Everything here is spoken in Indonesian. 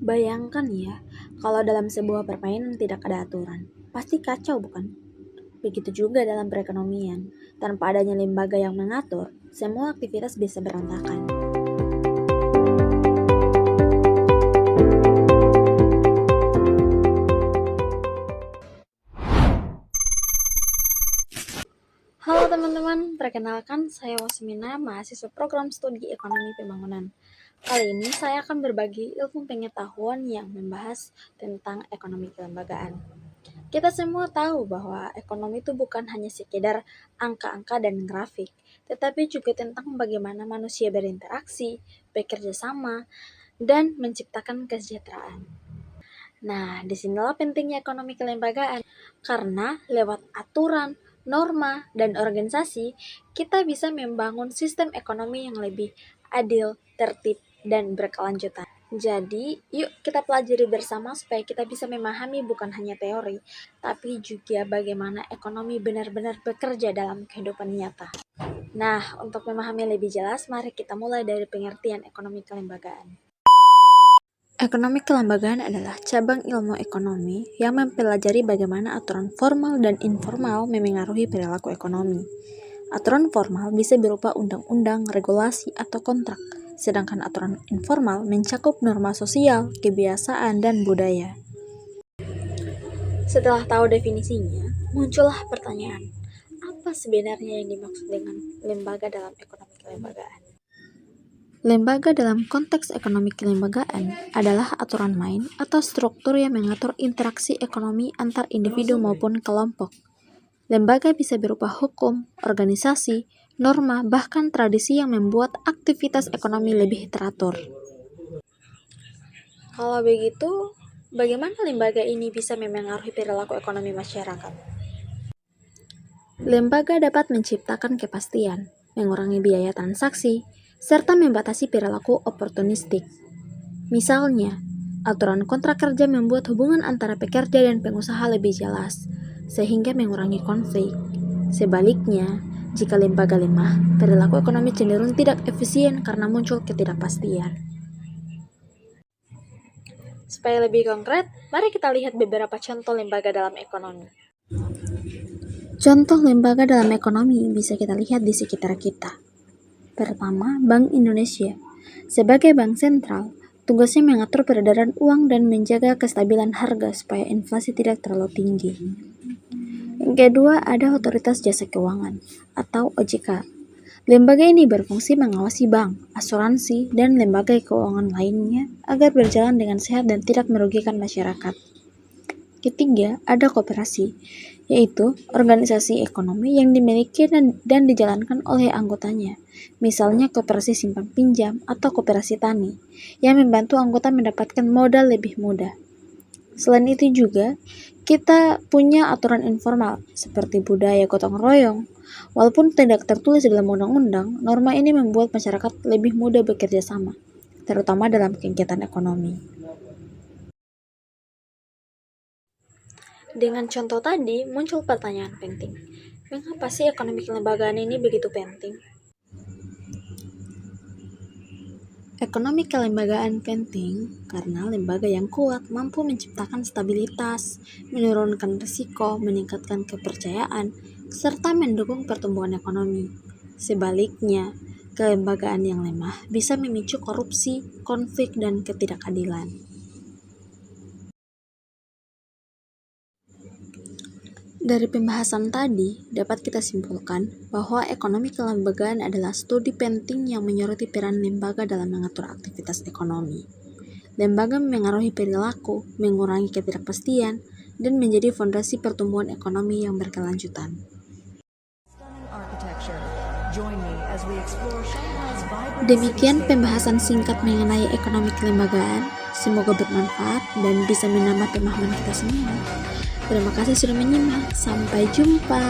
Bayangkan ya, kalau dalam sebuah permainan tidak ada aturan, pasti kacau bukan? Begitu juga dalam perekonomian, tanpa adanya lembaga yang mengatur, semua aktivitas bisa berantakan. Halo teman-teman, perkenalkan saya Wasmina, mahasiswa program studi ekonomi pembangunan. Kali ini saya akan berbagi ilmu pengetahuan yang membahas tentang ekonomi kelembagaan. Kita semua tahu bahwa ekonomi itu bukan hanya sekedar angka-angka dan grafik, tetapi juga tentang bagaimana manusia berinteraksi, bekerja sama, dan menciptakan kesejahteraan. Nah, disinilah pentingnya ekonomi kelembagaan, karena lewat aturan, norma, dan organisasi, kita bisa membangun sistem ekonomi yang lebih adil, tertib, dan berkelanjutan. Jadi, yuk kita pelajari bersama supaya kita bisa memahami bukan hanya teori, tapi juga bagaimana ekonomi benar-benar bekerja dalam kehidupan nyata. Nah, untuk memahami lebih jelas, mari kita mulai dari pengertian ekonomi kelembagaan. Ekonomi kelembagaan adalah cabang ilmu ekonomi yang mempelajari bagaimana aturan formal dan informal memengaruhi perilaku ekonomi. Aturan formal bisa berupa undang-undang, regulasi, atau kontrak, sedangkan aturan informal mencakup norma sosial, kebiasaan, dan budaya. Setelah tahu definisinya, muncullah pertanyaan, apa sebenarnya yang dimaksud dengan lembaga dalam ekonomi kelembagaan? Lembaga dalam konteks ekonomi kelembagaan adalah aturan main atau struktur yang mengatur interaksi ekonomi antar individu maupun kelompok. Lembaga bisa berupa hukum, organisasi, norma, bahkan tradisi yang membuat aktivitas ekonomi lebih teratur. Kalau begitu, bagaimana lembaga ini bisa memengaruhi perilaku ekonomi masyarakat? Lembaga dapat menciptakan kepastian, mengurangi biaya transaksi, serta membatasi perilaku oportunistik. Misalnya, aturan kontrak kerja membuat hubungan antara pekerja dan pengusaha lebih jelas, sehingga mengurangi konflik. Sebaliknya, jika lembaga lemah, perilaku ekonomi cenderung tidak efisien karena muncul ketidakpastian. Supaya lebih konkret, mari kita lihat beberapa contoh lembaga dalam ekonomi. Contoh lembaga dalam ekonomi bisa kita lihat di sekitar kita. Pertama, Bank Indonesia. Sebagai bank sentral, tugasnya mengatur peredaran uang dan menjaga kestabilan harga supaya inflasi tidak terlalu tinggi. Yang kedua, ada Otoritas Jasa Keuangan atau OJK. Lembaga ini berfungsi mengawasi bank, asuransi, dan lembaga keuangan lainnya agar berjalan dengan sehat dan tidak merugikan masyarakat. Ketiga, ada koperasi, yaitu organisasi ekonomi yang dimiliki dan dijalankan oleh anggotanya, misalnya koperasi simpan pinjam atau koperasi tani, yang membantu anggota mendapatkan modal lebih mudah. Selain itu juga, kita punya aturan informal, seperti budaya gotong royong. Walaupun tidak tertulis dalam undang-undang, norma ini membuat masyarakat lebih mudah bekerja sama, terutama dalam kegiatan ekonomi. Dengan contoh tadi, muncul pertanyaan penting. Mengapa sih ekonomi kelembagaan ini begitu penting? Ekonomi kelembagaan penting karena lembaga yang kuat mampu menciptakan stabilitas, menurunkan risiko, meningkatkan kepercayaan, serta mendukung pertumbuhan ekonomi. Sebaliknya, kelembagaan yang lemah bisa memicu korupsi, konflik, dan ketidakadilan. Dari pembahasan tadi, dapat kita simpulkan bahwa ekonomi kelembagaan adalah studi penting yang menyoroti peran lembaga dalam mengatur aktivitas ekonomi. Lembaga memengaruhi perilaku, mengurangi ketidakpastian, dan menjadi fondasi pertumbuhan ekonomi yang berkelanjutan. Demikian pembahasan singkat mengenai ekonomi kelembagaan. Semoga bermanfaat dan bisa menambah pemahaman kita semua. Terima kasih sudah menyimak. Sampai jumpa.